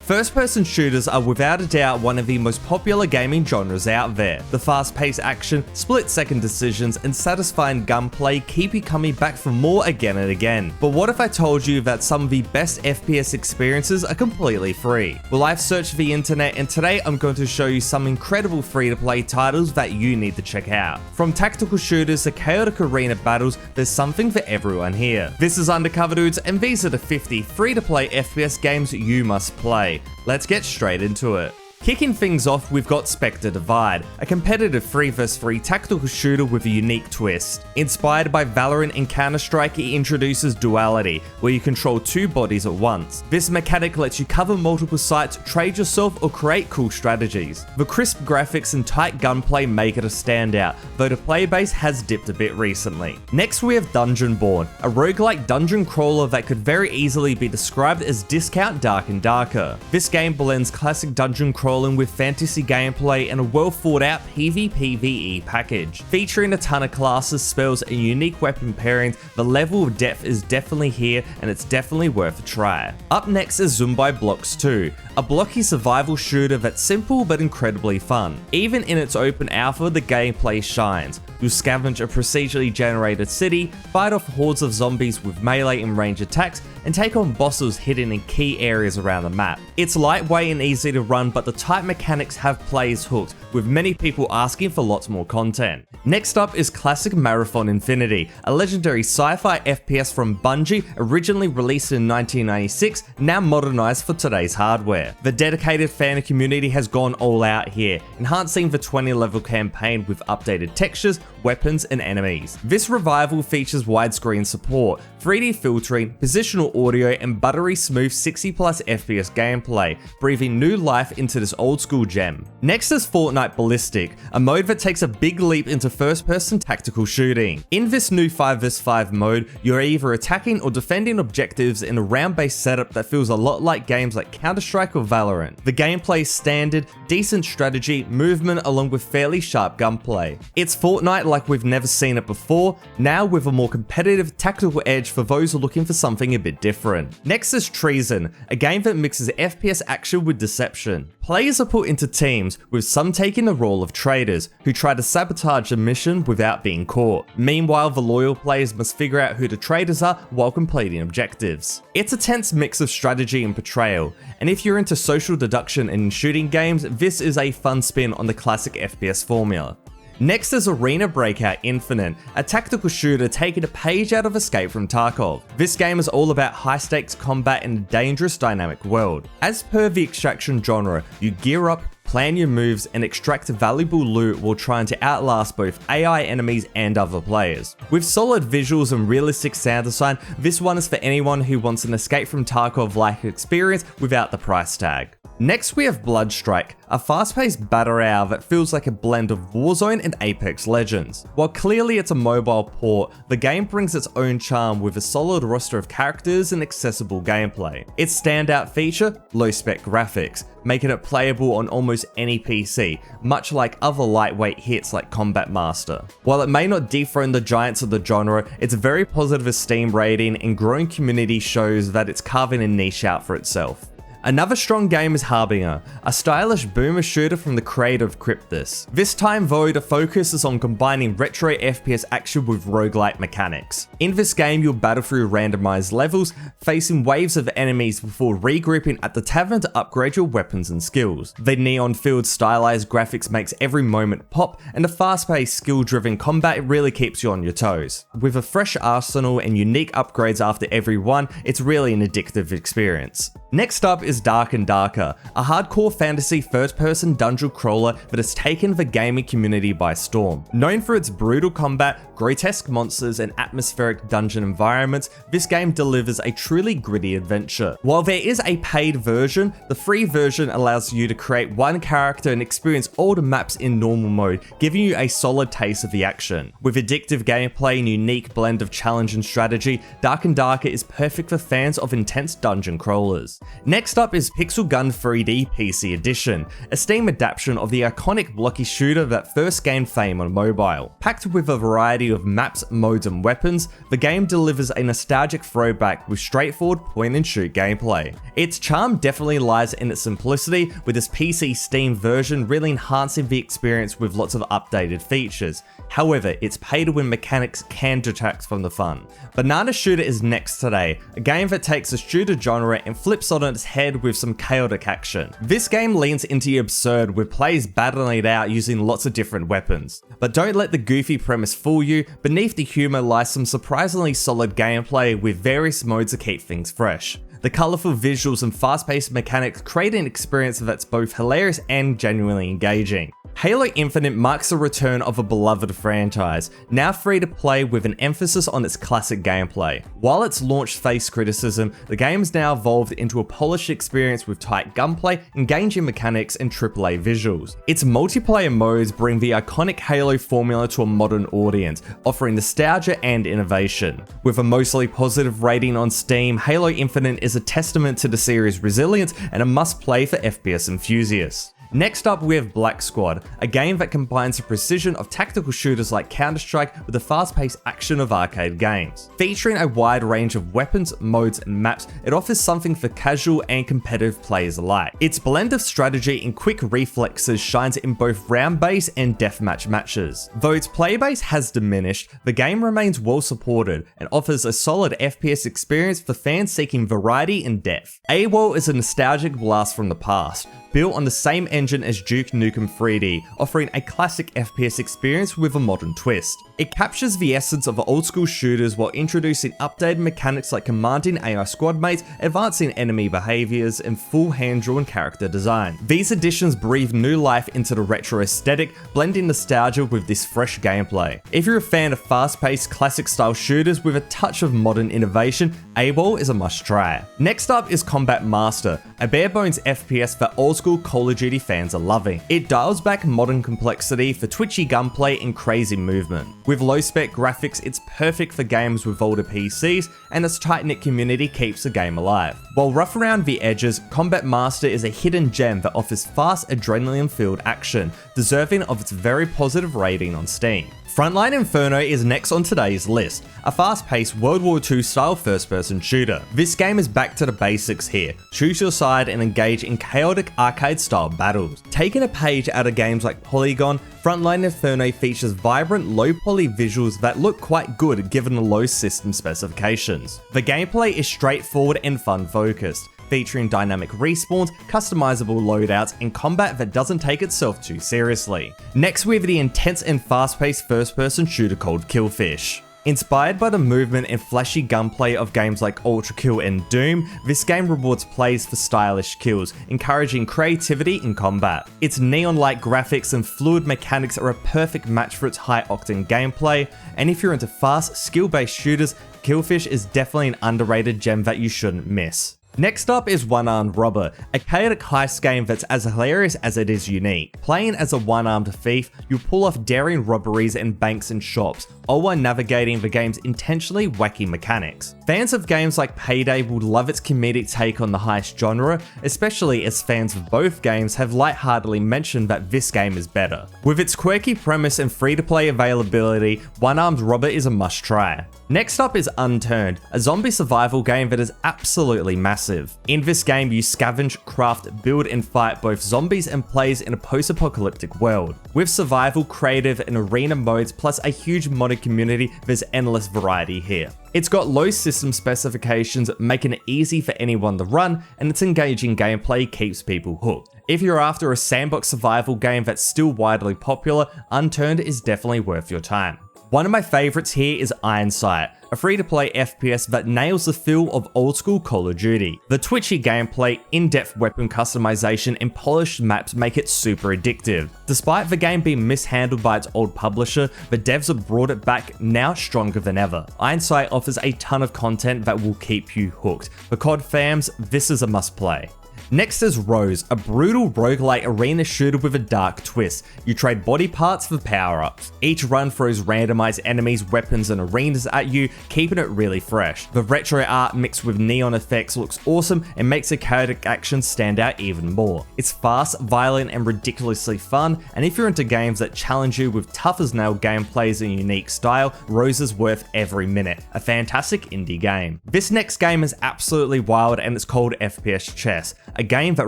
First-person shooters are without a doubt one of the most popular gaming genres out there. The fast-paced action, split-second decisions, and satisfying gunplay keep you coming back for more again and again. But what if I told you that some of the best FPS experiences are completely free? Well, I've searched the internet, and today I'm going to show you some incredible free-to-play titles that you need to check out. From tactical shooters to chaotic arena battles, there's something for everyone here. This is Undercover Dudes, and these are the 50 free-to-play FPS games you must play. Let's get straight into it. Kicking things off, we've got Spectre Divide, a competitive 3 vs 3 tactical shooter with a unique twist. Inspired by Valorant and Counter-Strike, it introduces duality, where you control 2 bodies at once. This mechanic lets you cover multiple sites, trade yourself, or create cool strategies. The crisp graphics and tight gunplay make it a standout, though the player base has dipped a bit recently. Next we have Dungeonborne, a roguelike dungeon crawler that could very easily be described as discount Dark and Darker. This game blends classic dungeon crawling with fantasy gameplay and a well thought out PvPvE package. Featuring a ton of classes, spells, and unique weapon pairings, the level of depth is definitely here and it's definitely worth a try. Up next is Zumbi Blocks 2, a blocky survival shooter that's simple but incredibly fun. Even in its open alpha, the gameplay shines. You'll scavenge a procedurally generated city, fight off hordes of zombies with melee and range attacks, and take on bosses hidden in key areas around the map. It's lightweight and easy to run, but the tight mechanics have players hooked, with many people asking for lots more content. Next up is classic Marathon Infinity, a legendary sci-fi FPS from Bungie, originally released in 1996, now modernized for today's hardware. The dedicated fan community has gone all out here, enhancing the 20-level campaign with updated textures, weapons, and enemies. This revival features widescreen support, 3D filtering, positional audio, and buttery smooth 60+ FPS gameplay, breathing new life into this old school gem. Next is Fortnite Ballistic, a mode that takes a big leap into first-person tactical shooting. In this new 5 vs 5 mode, you're either attacking or defending objectives in a round-based setup that feels a lot like games like Counter-Strike or Valorant. The gameplay is standard, decent strategy, movement, along with fairly sharp gunplay. It's Fortnite like we've never seen it before, now with a more competitive tactical edge for those who are looking for something a bit different. Next is Treason, a game that mixes FPS action with deception. Players are put into teams, with some taking the role of traitors, who try to sabotage a mission without being caught. Meanwhile, the loyal players must figure out who the traitors are while completing objectives. It's a tense mix of strategy and portrayal, and if you're into social deduction and shooting games, this is a fun spin on the classic FPS formula. Next is Arena Breakout Infinite, a tactical shooter taking a page out of Escape from Tarkov. This game is all about high-stakes combat in a dangerous dynamic world. As per the extraction genre, you gear up, plan your moves, and extract valuable loot while trying to outlast both AI enemies and other players. With solid visuals and realistic sound design, this one is for anyone who wants an Escape from Tarkov-like experience without the price tag. Next we have Bloodstrike, a fast-paced battle royale that feels like a blend of Warzone and Apex Legends. While clearly it's a mobile port, the game brings its own charm with a solid roster of characters and accessible gameplay. Its standout feature? Low-spec graphics, making it playable on almost any PC, much like other lightweight hits like Combat Master. While it may not dethrone the giants of the genre, its very positive Steam rating and growing community shows that it's carving a niche out for itself. Another strong game is Harbinger, a stylish boomer shooter from the creator of Cryptus. This time though, the focus is on combining retro FPS action with roguelike mechanics. In this game, you'll battle through randomized levels, facing waves of enemies before regrouping at the tavern to upgrade your weapons and skills. The neon-filled stylized graphics makes every moment pop, and the fast-paced skill-driven combat really keeps you on your toes. With a fresh arsenal and unique upgrades after every one, it's really an addictive experience. Next up is Dark and Darker, a hardcore fantasy first-person dungeon crawler that has taken the gaming community by storm. Known for its brutal combat, grotesque monsters, and atmospheric dungeon environments, this game delivers a truly gritty adventure. While there is a paid version, the free version allows you to create one character and experience all the maps in normal mode, giving you a solid taste of the action. With addictive gameplay and unique blend of challenge and strategy, Dark and Darker is perfect for fans of intense dungeon crawlers. games. Next up is Pixel Gun 3D PC Edition, a Steam adaptation of the iconic blocky shooter that first gained fame on mobile. Packed with a variety of maps, modes and weapons, the game delivers a nostalgic throwback with straightforward point-and-shoot gameplay. Its charm definitely lies in its simplicity, with this PC Steam version really enhancing the experience with lots of updated features. However, its pay-to-win mechanics can detract from the fun. Banana Shooter is next today, a game that takes the shooter genre and flips on its head with some chaotic action. This game leans into the absurd with players battling it out using lots of different weapons. But don't let the goofy premise fool you, beneath the humour lies some surprisingly solid gameplay with various modes to keep things fresh. The colourful visuals and fast-paced mechanics create an experience that's both hilarious and genuinely engaging. Halo Infinite marks the return of a beloved franchise, now free to play with an emphasis on its classic gameplay. While its launch faced criticism, the game has now evolved into a polished experience with tight gunplay, engaging mechanics, and AAA visuals. Its multiplayer modes bring the iconic Halo formula to a modern audience, offering nostalgia and innovation. With a mostly positive rating on Steam, Halo Infinite is a testament to the series' resilience and a must-play for FPS enthusiasts. Next up, we have Black Squad, a game that combines the precision of tactical shooters like Counter-Strike with the fast-paced action of arcade games. Featuring a wide range of weapons, modes, and maps, it offers something for casual and competitive players alike. Its blend of strategy and quick reflexes shines in both round-based and deathmatch matches. Though its player base has diminished, the game remains well supported and offers a solid FPS experience for fans seeking variety and depth. AWOL is a nostalgic blast from the past, built on the same engine as Duke Nukem 3D, offering a classic FPS experience with a modern twist. It captures the essence of old school shooters while introducing updated mechanics like commanding AI squad mates, advancing enemy behaviors, and full hand-drawn character design. These additions breathe new life into the retro aesthetic, blending nostalgia with this fresh gameplay. If you're a fan of fast-paced classic style shooters with a touch of modern innovation, AWOL is a must-try. Next up is Combat Master, a bare-bones FPS that old-school Call of Duty fans are loving. It dials back modern complexity for twitchy gunplay and crazy movement. With low-spec graphics, it's perfect for games with older PCs, and its tight-knit community keeps the game alive. While rough around the edges, Combat Master is a hidden gem that offers fast, adrenaline-filled action, deserving of its very positive rating on Steam. Frontline Inferno is next on today's list, a fast-paced World War II style first-person shooter. This game is back to the basics here. Choose your side and engage in chaotic arcade-style battles. Taking a page out of games like POLYGON, Frontline Inferno features vibrant, low-poly visuals that look quite good given the low system specifications. The gameplay is straightforward and fun-focused, featuring dynamic respawns, customizable loadouts, and combat that doesn't take itself too seriously. Next, we have the intense and fast-paced first-person shooter called Killfish. Inspired by the movement and flashy gunplay of games like Ultra Kill and Doom, this game rewards players for stylish kills, encouraging creativity in combat. Its neon-like graphics and fluid mechanics are a perfect match for its high-octane gameplay, and if you're into fast, skill-based shooters, Killfish is definitely an underrated gem that you shouldn't miss. Next up is One-Armed Robber, a chaotic heist game that's as hilarious as it is unique. Playing as a one-armed thief, you pull off daring robberies in banks and shops, all while navigating the game's intentionally wacky mechanics. Fans of games like Payday will love its comedic take on the heist genre, especially as fans of both games have lightheartedly mentioned that this game is better. With its quirky premise and free-to-play availability, One-Armed Robber is a must-try. Next up is Unturned, a zombie survival game that is absolutely massive. In this game, you scavenge, craft, build and fight both zombies and players in a post-apocalyptic world. With survival, creative and arena modes plus a huge modded community, there's endless variety here. It's got low system specifications, making it easy for anyone to run, and its engaging gameplay keeps people hooked. If you're after a sandbox survival game that's still widely popular, Unturned is definitely worth your time. One of my favorites here is Ironsight, a free-to-play FPS that nails the feel of old-school Call of Duty. The twitchy gameplay, in-depth weapon customization, and polished maps make it super addictive. Despite the game being mishandled by its old publisher, the devs have brought it back now stronger than ever. Ironsight offers a ton of content that will keep you hooked. For COD fans, this is a must-play. Next is Rose, a brutal roguelike arena shooter with a dark twist. You trade body parts for power-ups. Each run throws randomized enemies, weapons, and arenas at you, keeping it really fresh. The retro art mixed with neon effects looks awesome and makes the chaotic action stand out even more. It's fast, violent, and ridiculously fun, and if you're into games that challenge you with tough-as-nail gameplays and unique style, Rose is worth every minute. A fantastic indie game. This next game is absolutely wild, and it's called FPS Chess, a game that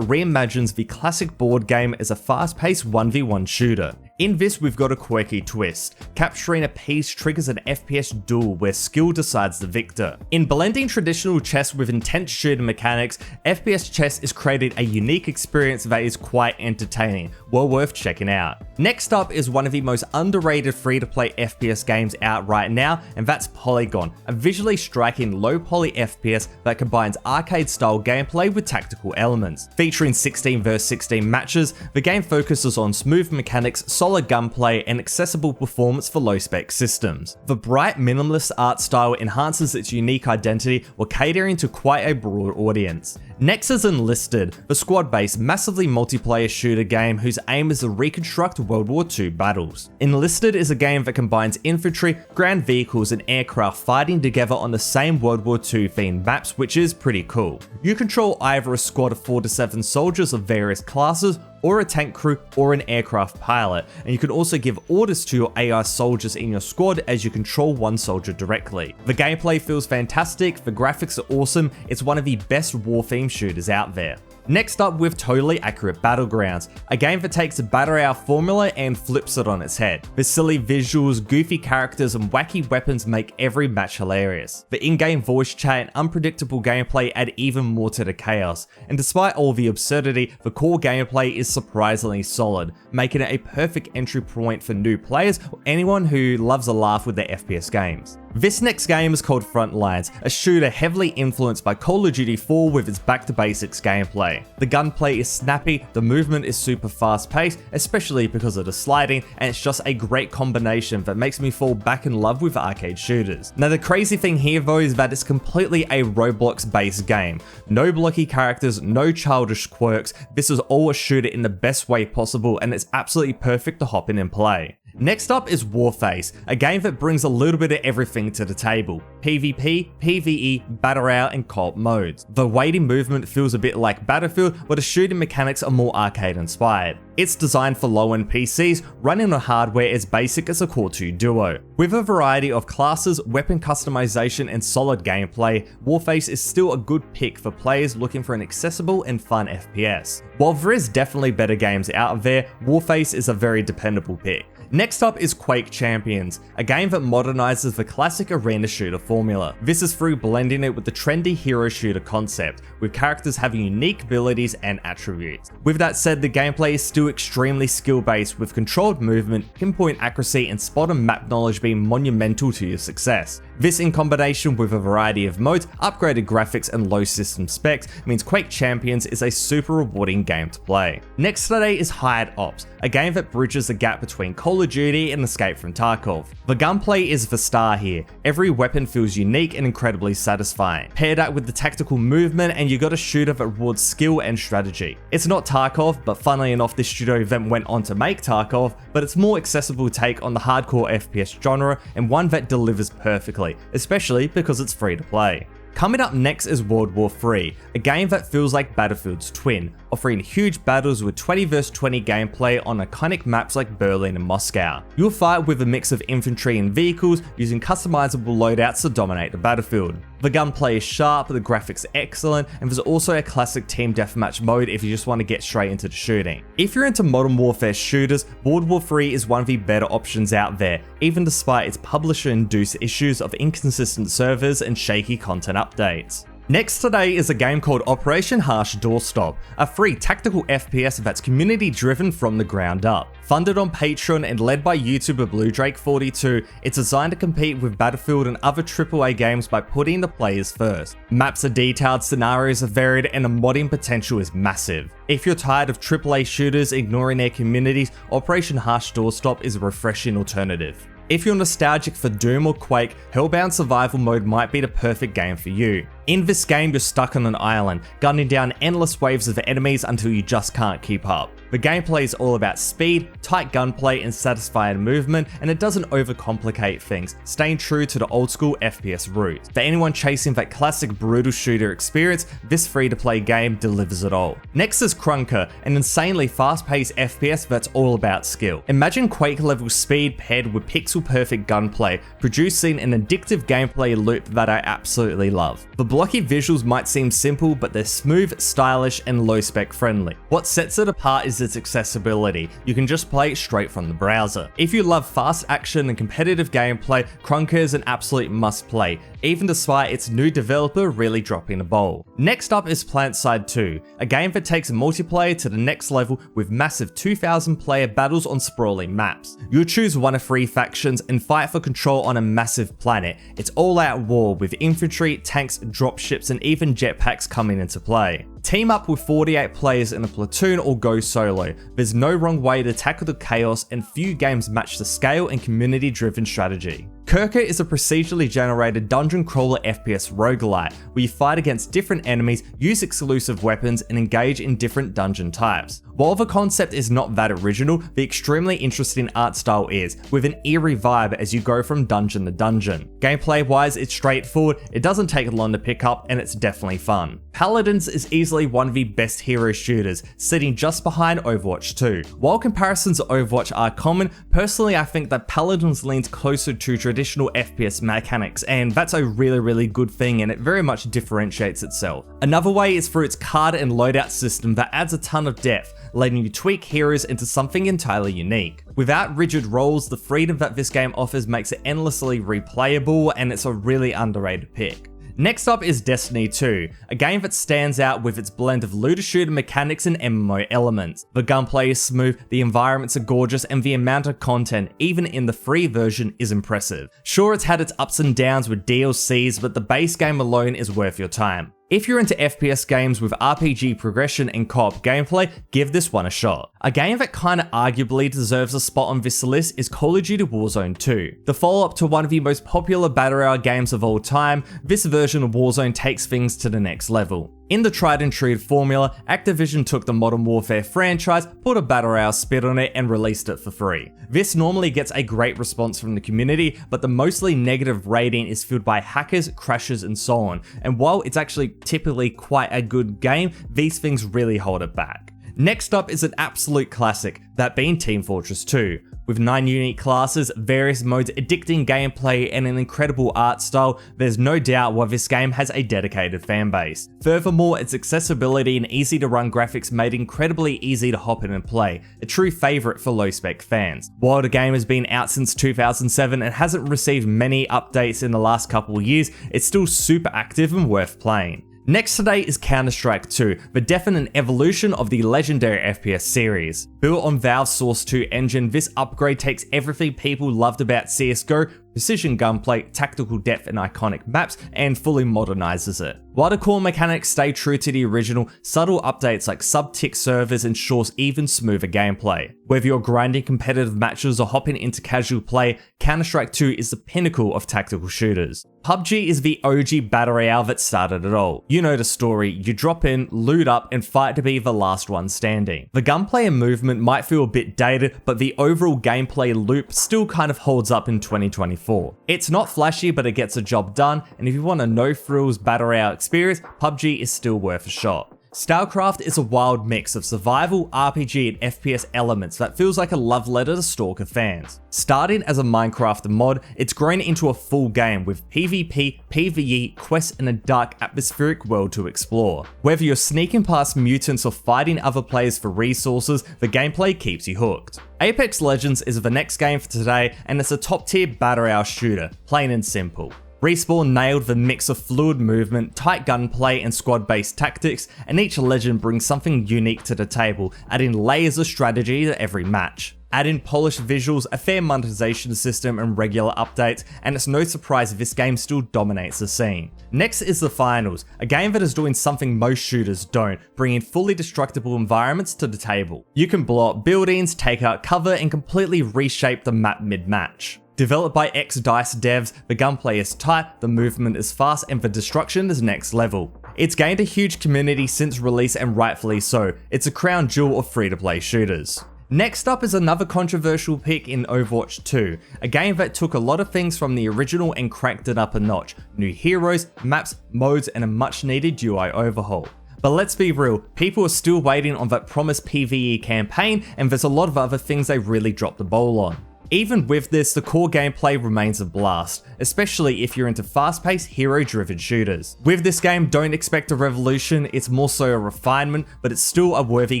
reimagines the classic board game as a fast-paced 1v1 shooter. In this, we've got a quirky twist. Capturing a piece triggers an FPS duel where skill decides the victor. In blending traditional chess with intense shooting mechanics, FPS Chess is creating a unique experience that is quite entertaining, well worth checking out. Next up is one of the most underrated free-to-play FPS games out right now, and that's POLYGON, a visually striking low-poly FPS that combines arcade-style gameplay with tactical elements. Featuring 16 vs 16 matches, the game focuses on smooth mechanics, solid gunplay, and accessible performance for low-spec systems. The bright, minimalist art style enhances its unique identity while catering to quite a broad audience. Next is Enlisted, the squad-based, massively multiplayer shooter game whose aim is to reconstruct World War II battles. Enlisted is a game that combines infantry, ground vehicles, and aircraft fighting together on the same World War II themed maps, which is pretty cool. You control either a squad of 4 to 7 soldiers of various classes, or a tank crew, or an aircraft pilot, and you can also give orders to your AI soldiers in your squad as you control one soldier directly. The gameplay feels fantastic, the graphics are awesome, it's one of the best war-themed shooters out there. Next up, with Totally Accurate Battlegrounds, a game that takes a battle royale formula and flips it on its head. The silly visuals, goofy characters, and wacky weapons make every match hilarious. The in-game voice chat and unpredictable gameplay add even more to the chaos, and despite all the absurdity, the core gameplay is surprisingly solid, making it a perfect entry point for new players or anyone who loves a laugh with their FPS games. This next game is called Frontlines, a shooter heavily influenced by Call of Duty 4 with its back-to-basics gameplay. The gunplay is snappy, the movement is super fast-paced, especially because of the sliding, and it's just a great combination that makes me fall back in love with arcade shooters. Now the crazy thing here though is that it's completely a Roblox-based game. No blocky characters, no childish quirks, this is all a shooter in the best way possible, and it's absolutely perfect to hop in and play. Next up is Warface, a game that brings a little bit of everything to the table. PvP, PvE, Battle Royale, and co-op modes. The weighty movement feels a bit like Battlefield, but the shooting mechanics are more arcade inspired. It's designed for low-end PCs, running on hardware as basic as a Core 2 Duo. With a variety of classes, weapon customization, and solid gameplay, Warface is still a good pick for players looking for an accessible and fun FPS. While there is definitely better games out there, Warface is a very dependable pick. Next up is Quake Champions, a game that modernizes the classic arena shooter formula. This is through blending it with the trendy hero shooter concept, with characters having unique abilities and attributes. With that said, the gameplay is still extremely skill-based, with controlled movement, pinpoint accuracy, and spot and map knowledge being monumental to your success. This, in combination with a variety of modes, upgraded graphics, and low system specs, means Quake Champions is a super rewarding game to play. Next today is Hired Ops, a game that bridges the gap between Call of Duty and Escape from Tarkov. The gunplay is the star here. Every weapon feels unique and incredibly satisfying. Pair that with the tactical movement and you got a shooter that rewards skill and strategy. It's not Tarkov, but funnily enough this studio then went on to make Tarkov, but it's more accessible take on the hardcore FPS genre and one that delivers perfectly, especially because it's free to play. Coming up next is World War III, a game that feels like Battlefield's twin, offering huge battles with 20 vs 20 gameplay on iconic maps like Berlin and Moscow. You'll fight with a mix of infantry and vehicles using customizable loadouts to dominate the battlefield. The gunplay is sharp, the graphics are excellent, and there's also a classic team deathmatch mode if you just want to get straight into the shooting. If you're into modern warfare shooters, World War III is one of the better options out there, even despite its publisher-induced issues of inconsistent servers and shaky content updates. Next today is a game called Operation Harsh Doorstop, a free tactical FPS that's community driven from the ground up. Funded on Patreon and led by YouTuber BlueDrake42, it's designed to compete with Battlefield and other AAA games by putting the players first. Maps are detailed, scenarios are varied, and the modding potential is massive. If you're tired of AAA shooters ignoring their communities, Operation Harsh Doorstop is a refreshing alternative. If you're nostalgic for Doom or Quake, Hellbound Survival Mode might be the perfect game for you. In this game, you're stuck on an island, gunning down endless waves of enemies until you just can't keep up. The gameplay is all about speed, tight gunplay, and satisfying movement, and it doesn't overcomplicate things, staying true to the old school FPS roots. For anyone chasing that classic brutal shooter experience, this free-to-play game delivers it all. Next is Krunker, an insanely fast-paced FPS that's all about skill. Imagine Quake-level speed paired with pixel-perfect gunplay, producing an addictive gameplay loop that I absolutely love. The blocky visuals might seem simple, but they're smooth, stylish, and low-spec friendly. What sets it apart is its accessibility. You can just play it straight from the browser. If you love fast action and competitive gameplay, Krunker is an absolute must-play, even despite its new developer really dropping the ball. Next up is Planetside 2, a game that takes multiplayer to the next level with massive 2,000 player battles on sprawling maps. You'll choose one of 3 factions and fight for control on a massive planet. It's all-out war with infantry, tanks, dropships, and even jetpacks coming into play. Team up with 48 players in a platoon or go solo. There's no wrong way to tackle the chaos, and few games match the scale and community-driven strategy. Kerker is a procedurally generated dungeon crawler FPS roguelite, where you fight against different enemies, use exclusive weapons, and engage in different dungeon types. While the concept is not that original, the extremely interesting art style is, with an eerie vibe as you go from dungeon to dungeon. Gameplay wise, it's straightforward, it doesn't take long to pick up, and it's definitely fun. Paladins is easily one of the best hero shooters, sitting just behind Overwatch 2. While comparisons to Overwatch are common, personally I think that Paladins leans closer to traditional FPS mechanics, and that's a really good thing, and it very much differentiates itself. Another way is through its card and loadout system that adds a ton of depth, letting you tweak heroes into something entirely unique. Without rigid roles, the freedom that this game offers makes it endlessly replayable, and it's a really underrated pick. Next up is Destiny 2, a game that stands out with its blend of looter shooter mechanics and MMO elements. The gunplay is smooth, the environments are gorgeous, and the amount of content, even in the free version, is impressive. Sure, it's had its ups and downs with DLCs, but the base game alone is worth your time. If you're into FPS games with RPG progression and co-op gameplay, give this one a shot. A game that kinda arguably deserves a spot on this list is Call of Duty Warzone 2. The follow-up to one of the most popular battle royale games of all time, this version of Warzone takes things to the next level. In the tried and true formula, Activision took the Modern Warfare franchise, put a battle royale spin on it, and released it for free. This normally gets a great response from the community, but the mostly negative rating is fueled by hackers, crashes, and so on, and while it's actually typically quite a good game, these things really hold it back. Next up is an absolute classic, that being Team Fortress 2. With 9 unique classes, various modes, addicting gameplay, and an incredible art style, there's no doubt why this game has a dedicated fanbase. Furthermore, its accessibility and easy to run graphics made it incredibly easy to hop in and play, a true favourite for low spec fans. While the game has been out since 2007 and hasn't received many updates in the last couple of years, it's still super active and worth playing. Next today is Counter-Strike 2, the definite evolution of the legendary FPS series. Built on Valve's Source 2 engine, this upgrade takes everything people loved about CSGO, precision gunplay, tactical depth, and iconic maps, and fully modernizes it. While the core mechanics stay true to the original, subtle updates like sub-tick servers ensures even smoother gameplay. Whether you're grinding competitive matches or hopping into casual play, Counter-Strike 2 is the pinnacle of tactical shooters. PUBG is the OG battle royale that started it all. You know the story, you drop in, loot up, and fight to be the last one standing. The gunplay and movement might feel a bit dated, but the overall gameplay loop still kind of holds up in 2024. It's not flashy, but it gets the job done, and if you want a no-frills battle royale experience, PUBG is still worth a shot. STALCRAFT is a wild mix of survival, RPG, and FPS elements that feels like a love letter to Stalker fans. Starting as a Minecraft mod, it's grown into a full game with PvP, PvE, quests, and a dark atmospheric world to explore. Whether you're sneaking past mutants or fighting other players for resources, the gameplay keeps you hooked. Apex Legends is the next game for today, and it's a top tier battle royale shooter, plain and simple. Respawn nailed the mix of fluid movement, tight gunplay, and squad-based tactics, and each legend brings something unique to the table, adding layers of strategy to every match. Add in polished visuals, a fair monetization system, and regular updates, and it's no surprise this game still dominates the scene. Next is the finals, a game that is doing something most shooters don't, bringing fully destructible environments to the table. You can blow up buildings, take out cover, and completely reshape the map mid-match. Developed by X-Dice devs, the gunplay is tight, the movement is fast, and the destruction is next level. It's gained a huge community since release, and rightfully so. It's a crown jewel of free-to-play shooters. Next up is another controversial pick in Overwatch 2, a game that took a lot of things from the original and cranked it up a notch. New heroes, maps, modes, and a much needed UI overhaul. But let's be real, people are still waiting on that promised PvE campaign, and there's a lot of other things they really dropped the ball on. Even with this, the core gameplay remains a blast, especially if you're into fast-paced, hero-driven shooters. With this game, don't expect a revolution, it's more so a refinement, but it's still a worthy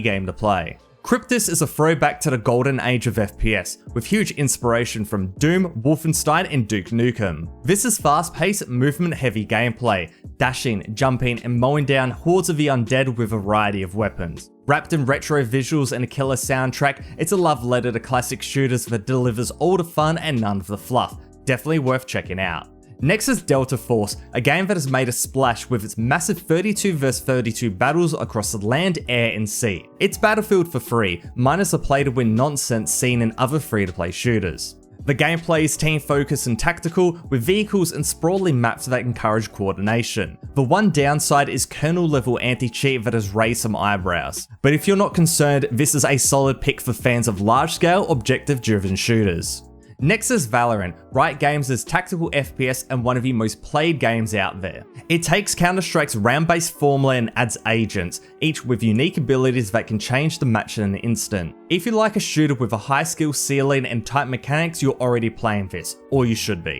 game to play. Cryptus is a throwback to the golden age of FPS, with huge inspiration from Doom, Wolfenstein, and Duke Nukem. This is fast-paced, movement-heavy gameplay, dashing, jumping, and mowing down hordes of the undead with a variety of weapons. Wrapped in retro visuals and a killer soundtrack, it's a love letter to classic shooters that delivers all the fun and none of the fluff. Definitely worth checking out. Next is Delta Force, a game that has made a splash with its massive 32 vs 32 battles across the land, air, and sea. It's Battlefield for free, minus the play-to-win nonsense seen in other free-to-play shooters. The gameplay is team-focused and tactical, with vehicles and sprawling maps that encourage coordination. The one downside is kernel-level anti-cheat that has raised some eyebrows. But if you're not concerned, this is a solid pick for fans of large-scale, objective-driven shooters. Next is Valorant, Riot Games' tactical FPS and one of the most played games out there. It takes Counter-Strike's round-based formula and adds agents, each with unique abilities that can change the match in an instant. If you like a shooter with a high skill ceiling and tight mechanics, you're already playing this, or you should be.